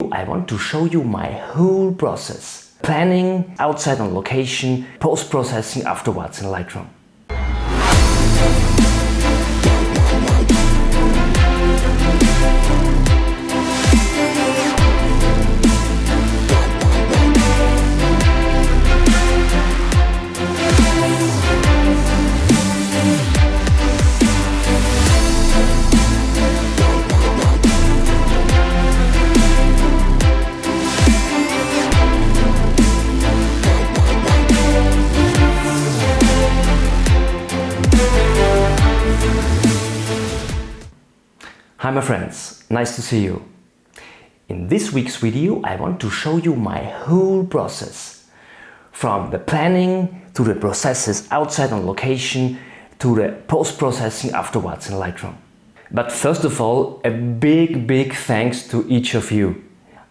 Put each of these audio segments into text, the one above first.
I want to show you my whole process. Planning, outside on location, post-processing afterwards in Lightroom. Hi my friends, nice to see you. In this week's video I want to show you my whole process. From the planning to the processes outside on location to the post-processing afterwards in Lightroom. But first of all, a big thanks to each of you.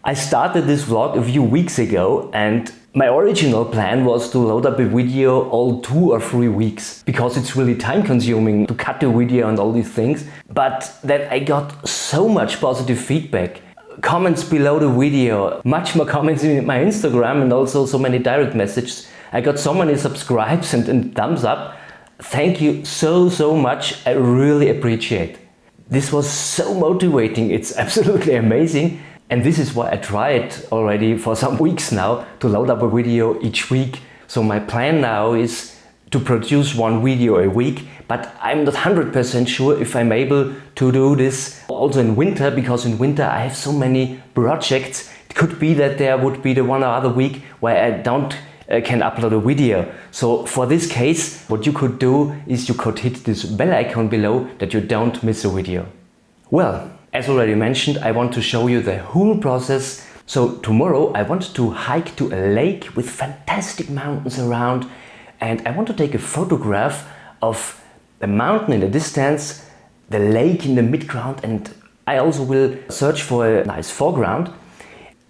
I started this vlog a few weeks ago and my original plan was to load up a video all 2 or 3 weeks because it's really time consuming to cut the video and all these things. But then I got so much positive feedback, comments below the video, much more comments in my Instagram and also so many direct messages. I got so many subscribes and thumbs up. Thank you so much, I really appreciate. This was so motivating, it's absolutely amazing. And this is why I tried already for some weeks now to load up a video each week. So my plan now is to produce 1 video a week, but I'm not 100% sure if I'm able to do this also in winter, because in winter I have so many projects. It could be that there would be the 1 or other week where I can upload a video. So for this case, what you could do is you could hit this bell icon below that you don't miss a video. Well, as already mentioned, I want to show you the whole process. So tomorrow I want to hike to a lake with fantastic mountains around, and I want to take a photograph of the mountain in the distance, the lake in the midground, and I also will search for a nice foreground.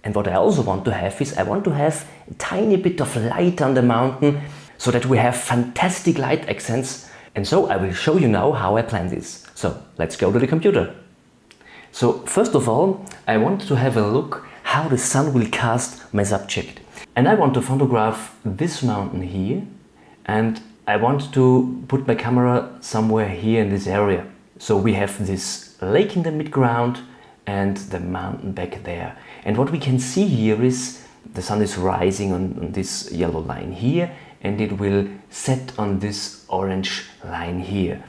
And what I also want to have is I want to have a tiny bit of light on the mountain so that we have fantastic light accents. And so I will show you now how I plan this. So let's go to the computer. So first of all, I want to have a look how the sun will cast my subject. And I want to photograph this mountain here, and I want to put my camera somewhere here in this area. So we have this lake in the midground and the mountain back there. And what we can see here is the sun is rising on this yellow line here, and it will set on this orange line here.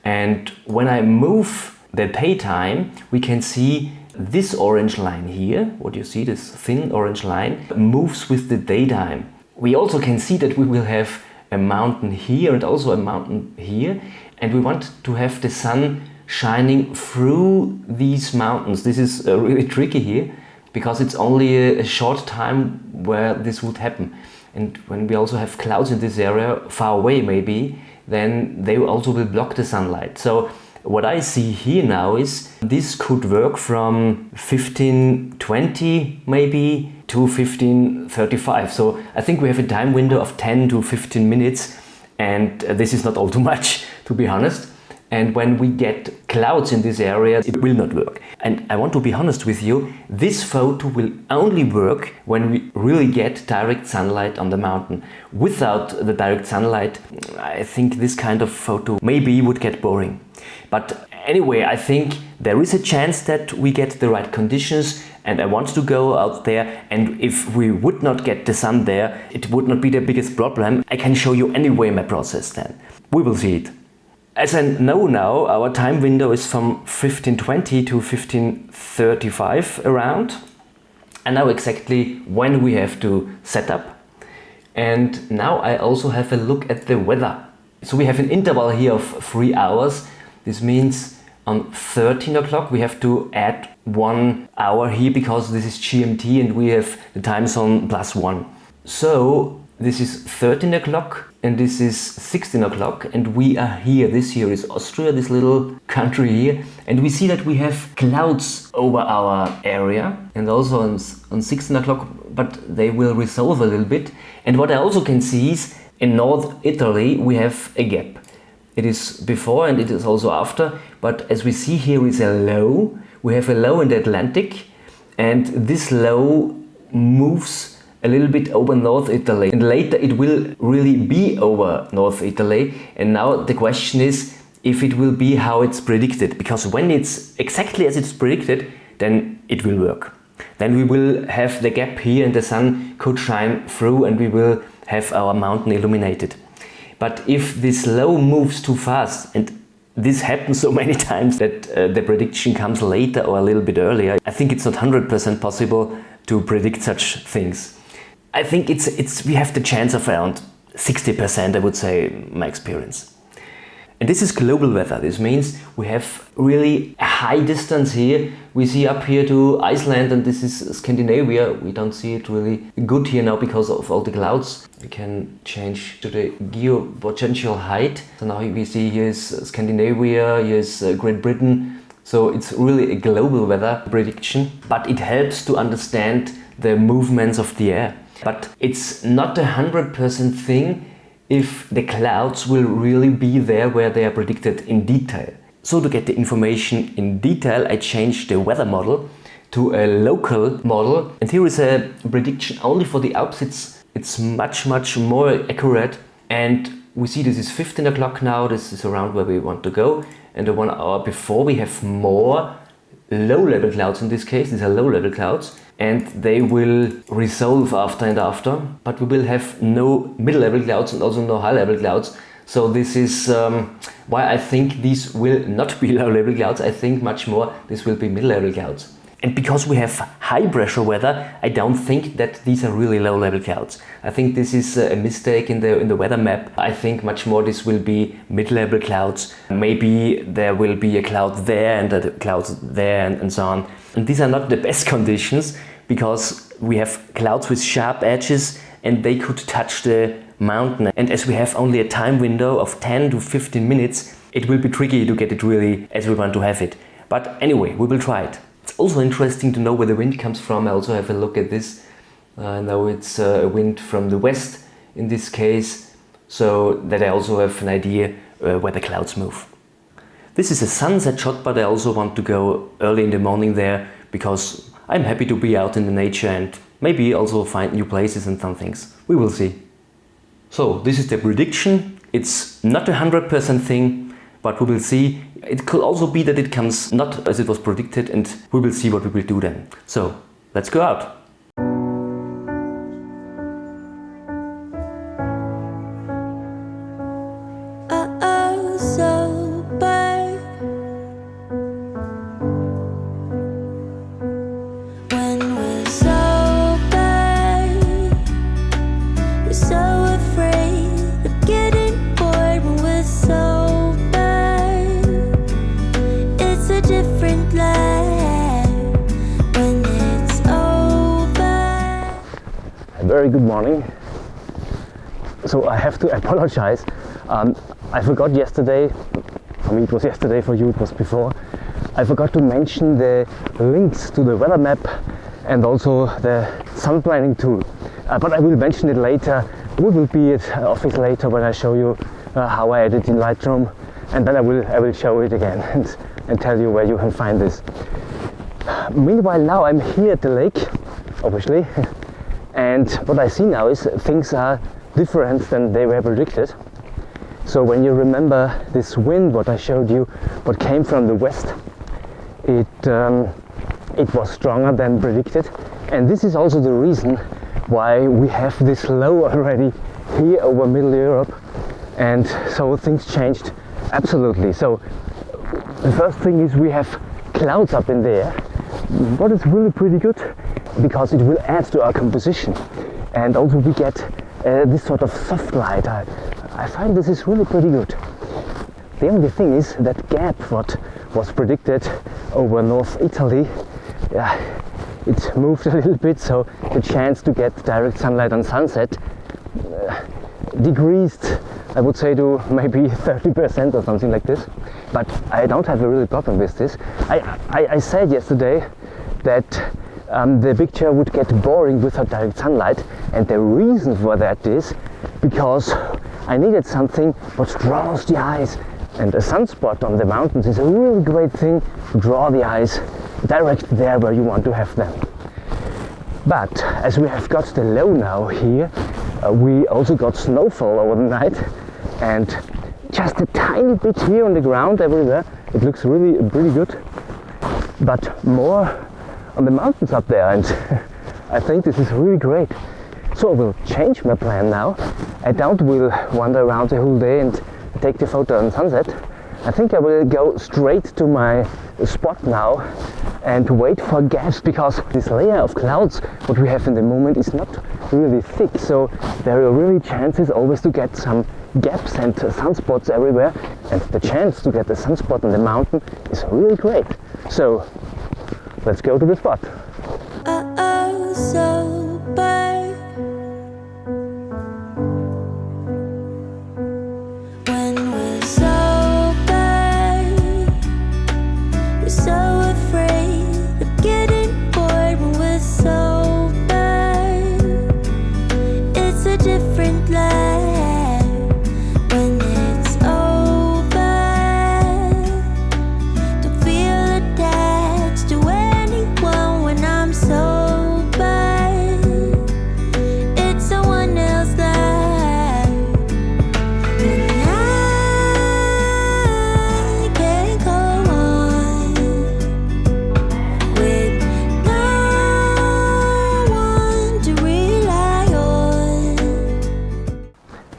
And when I move the daytime, we can see this orange line here, what you see, this thin orange line, moves with the daytime. We also can see that we will have a mountain here and also a mountain here, and we want to have the sun shining through these mountains. This is really tricky here because it's only a short time where this would happen. And when we also have clouds in this area, far away maybe, then they also will block the sunlight. So what I see here now is this could work from 15:20 maybe to 15:35. So I think we have a time window of 10 to 15 minutes, and this is not all too much, to be honest. And when we get clouds in this area, it will not work. And I want to be honest with you, this photo will only work when we really get direct sunlight on the mountain. Without the direct sunlight, I think this kind of photo maybe would get boring. But anyway, I think there is a chance that we get the right conditions, and I want to go out there, and if we would not get the sun there, it would not be the biggest problem. I can show you anyway my process then. We will see it. As I know now, our time window is from 15:20 to 15:35 around. I know exactly when we have to set up. And now I also have a look at the weather. So we have an interval here of 3 hours. This means on 13 o'clock we have to add 1 hour here because this is GMT and we have the time zone +1. So this is 13 o'clock and this is 16 o'clock, and we are here. This here is Austria, this little country here, and we see that we have clouds over our area and also on 16 o'clock, but they will resolve a little bit. And what I also can see is in North Italy we have a gap. It is before and it is also after, but as we see here is a low. We have a low in the Atlantic, and this low moves a little bit over North Italy, and later it will really be over North Italy. And now the question is if it will be how it's predicted, because when it's exactly as it's predicted, then it will work. Then we will have the gap here and the sun could shine through and we will have our mountain illuminated. But if this low moves too fast, and this happens so many times that the prediction comes later or a little bit earlier, I think it's not 100% possible to predict such things. I think we have the chance of around 60%, I would say, in my experience. And this is global weather. This means we have really a high distance here. We see up here to Iceland, and this is Scandinavia. We don't see it really good here now because of all the clouds. We can change to the geopotential height. So now we see here is Scandinavia, here is Great Britain. So it's really a global weather prediction, but it helps to understand the movements of the air. But it's not 100% thing if the clouds will really be there where they are predicted in detail. So to get the information in detail, I changed the weather model to a local model. And here is a prediction only for the Alps. It's much more accurate. And we see this is 15 o'clock now. This is around where we want to go. And the 1 hour before we have more low-level clouds in this case. These are low-level clouds. And they will resolve after and after, but we will have no middle-level clouds and also no high-level clouds. So this is why I think these will not be low-level clouds. I think much more this will be middle-level clouds. And because we have high-pressure weather, I don't think that these are really low-level clouds. I think this is a mistake in the weather map. I think much more this will be mid-level clouds. Maybe there will be a cloud there and a cloud there and so on. And these are not the best conditions because we have clouds with sharp edges and they could touch the mountain. And as we have only a time window of 10 to 15 minutes, it will be tricky to get it really as we want to have it. But anyway, we will try it. It's also interesting to know where the wind comes from. I also have a look at this. Now it's a wind from the west in this case, so that I also have an idea where the clouds move. This is a sunset shot, but I also want to go early in the morning there because I'm happy to be out in the nature and maybe also find new places and some things. We will see. So this is the prediction. It's not 100% thing, but we will see. It could also be that it comes not as it was predicted, and we will see what we will do then. So let's go out. Very good morning. So I have to apologize. I forgot yesterday, for me it was yesterday, for you it was before. I forgot to mention the links to the weather map and also the sun planning tool. But I will mention it later. We will be at office later when I show you how I edit in Lightroom, and then I will show it again and tell you where you can find this. Meanwhile, now I'm here at the lake, obviously. And what I see now is things are different than they were predicted. So when you remember this wind, what I showed you, what came from the west, it was stronger than predicted. And this is also the reason why we have this low already here over Middle Europe. And so things changed absolutely. So the first thing is we have clouds up in there. What is really pretty good, because it will add to our composition, and also we get this sort of soft light. I find this is really pretty good. The only thing is that gap what was predicted over North Italy, it moved a little bit, so the chance to get direct sunlight on sunset decreased, I would say, to maybe 30% or something like this. But I don't have a real problem with this. I said yesterday that the picture would get boring without direct sunlight, and the reason for that is because I needed something what draws the eyes, and a sunspot on the mountains is a really great thing to draw the eyes direct there where you want to have them. But as we have got the low now here, we also got snowfall over the night, and just a tiny bit here on the ground everywhere. It looks really pretty good, but more on the mountains up there, and I think this is really great. So I will change my plan now. I don't will wander around the whole day and take the photo on sunset. I think I will go straight to my spot now and wait for gaps, because this layer of clouds what we have in the moment is not really thick, so there are really chances always to get some gaps and sunspots everywhere, and the chance to get a sunspot on the mountain is really great. So let's go to the spot. So bad when we're so bad, we're so afraid of getting bored when we're so bad. It's a different life when it's over. Don't feel attached to anyone when I'm so.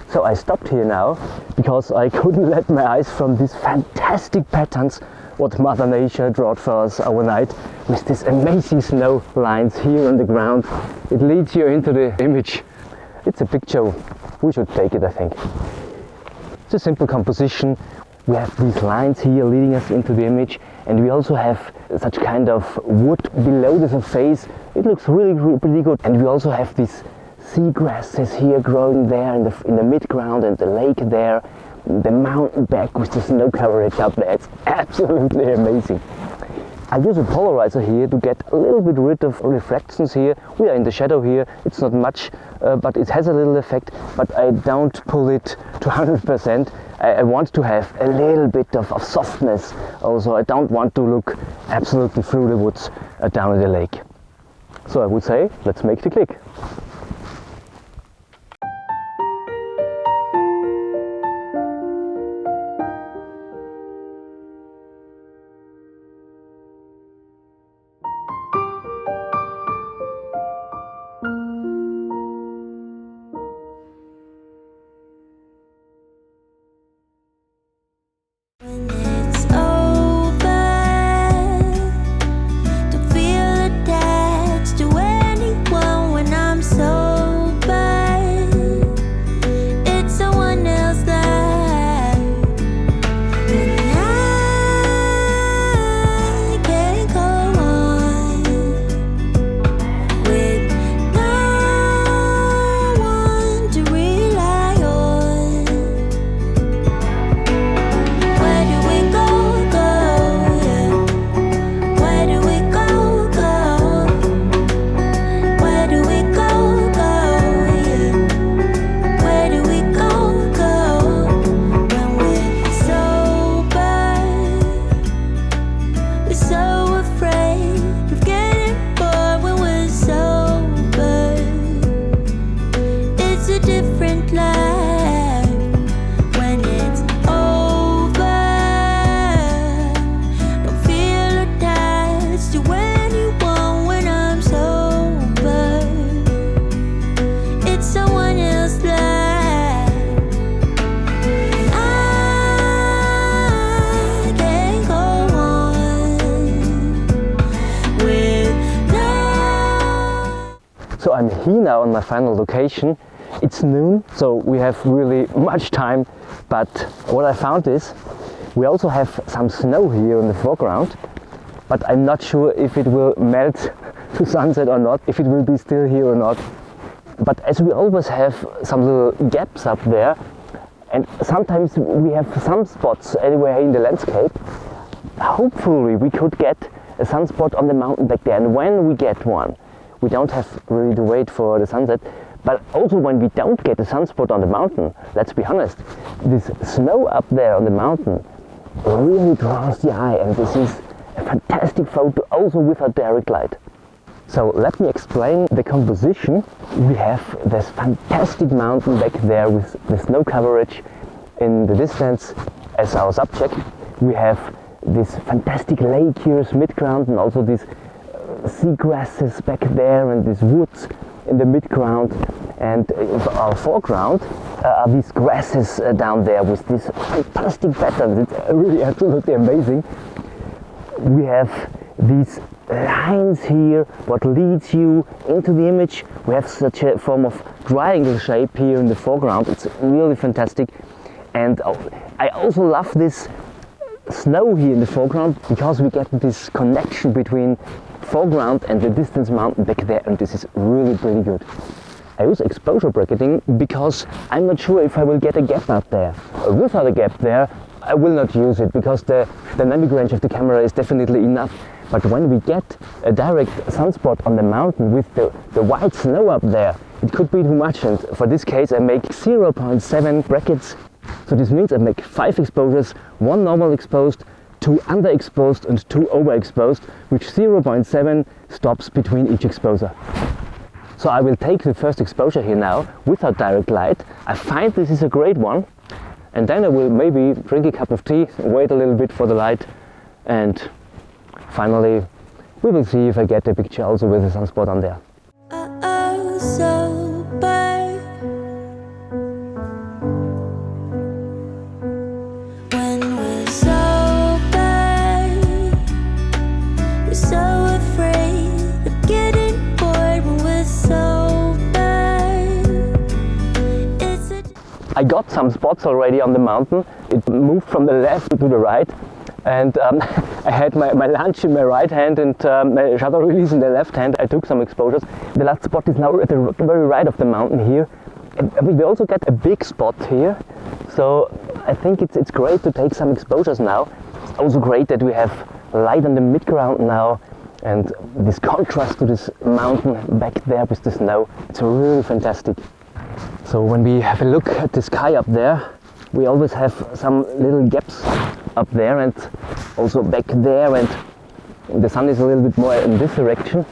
So I stopped here now because I couldn't let my eyes from these fantastic patterns what Mother Nature drawed for us overnight, with these amazing snow lines here on the ground. It leads you into the image. It's a picture, we should take it, I think. It's a simple composition. We have these lines here leading us into the image, and we also have such kind of wood below the surface. It looks really pretty good. And we also have these sea grasses here growing there in the mid-ground, and the lake there, the mountain back with the snow coverage up there. It's absolutely amazing. I use a polarizer here to get a little bit rid of reflections here. We are in the shadow here, it's not much, but it has a little effect, but I don't pull it to 100%. I want to have a little bit of softness also. I don't want to look absolutely through the woods down in the lake. So I would say, let's make the click. So I'm here now on my final location. It's noon, so we have really much time, but what I found is we also have some snow here in the foreground, but I'm not sure if it will melt to sunset or not, if it will be still here or not. But as we always have some little gaps up there, and sometimes we have sunspots anywhere in the landscape, hopefully we could get a sunspot on the mountain back there. And when we get one, we don't have really to wait for the sunset, but also when we don't get a sunspot on the mountain, let's be honest, this snow up there on the mountain really draws the eye, and this is a fantastic photo also with a direct light. So let me explain the composition. We have this fantastic mountain back there with the snow coverage in the distance as our subject. We have this fantastic lake here as midground, and also these sea grasses back there and these woods in the midground, and our foreground are these grasses down there with these fantastic patterns. It's really absolutely amazing. We have these lines here, what leads you into the image. We have such a form of triangle shape here in the foreground. It's really fantastic. And I also love this snow here in the foreground, because we get this connection between foreground and the distance mountain back there, and this is really pretty good. I use exposure bracketing because I'm not sure if I will get a gap out there. Without a gap there, I will not use it, because the dynamic range of the camera is definitely enough. But when we get a direct sunspot on the mountain with the white snow up there, it could be too much, and for this case I make 0.7 brackets. So this means I make 5 exposures, 1 normal exposed, 2 underexposed and 2 overexposed, which 0.7 stops between each exposure. So I will take the first exposure here now without direct light. I find this is a great one, and then I will maybe drink a cup of tea, wait a little bit for the light, and finally we will see if I get a picture also with a sunspot on there. Oh, so bad. When we're so bad, we're so afraid of getting bored when we're so bad. I got some spots already on the mountain. It moved from the left to the right, and I had my lunch in my right hand and my shutter release in the left hand. I took some exposures. The last spot is now at the very right of the mountain here. And we also get a big spot here, so I think it's great to take some exposures now. It's also great that we have light on the midground now, and this contrast to this mountain back there with the snow. It's really fantastic. So when we have a look at the sky up there, we always have some little gaps up there and also back there, and the sun is a little bit more in this direction.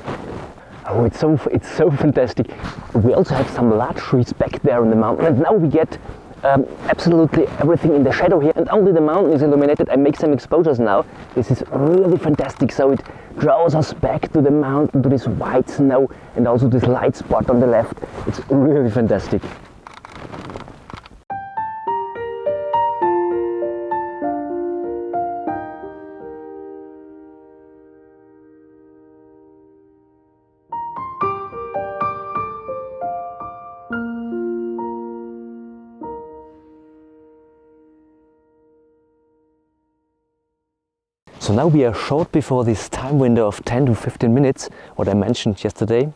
Oh, it's so fantastic. We also have some large trees back there in the mountain, and now we get absolutely everything in the shadow here, and only the mountain is illuminated. I make some exposures now. This is really fantastic. So it draws us back to the mountain, to this white snow, and also this light spot on the left. It's really fantastic. So now we are short before this time window of 10 to 15 minutes, what I mentioned yesterday.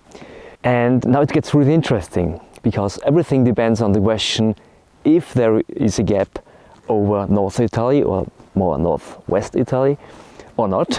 And now it gets really interesting, because everything depends on the question if there is a gap over North Italy or more northwest Italy or not,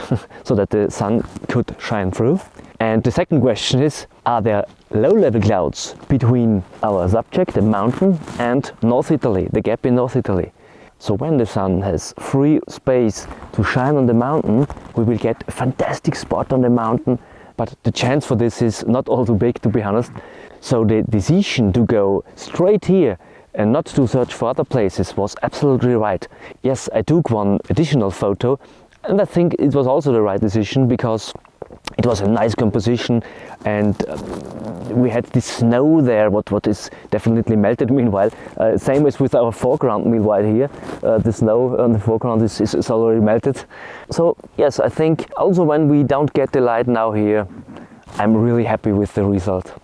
so that the sun could shine through. And the second question is, are there low-level clouds between our subject, the mountain, and North Italy, the gap in North Italy? So when the sun has free space to shine on the mountain, we will get a fantastic spot on the mountain, but the chance for this is not all too big, to be honest. So the decision to go straight here and not to search for other places was absolutely right. Yes, I took one additional photo, and I think it was also the right decision, because it was a nice composition, and we had this snow there, what is definitely melted meanwhile. Same as with our foreground meanwhile here. The snow on the foreground is already melted. So yes, I think also when we don't get the light now here, I'm really happy with the result.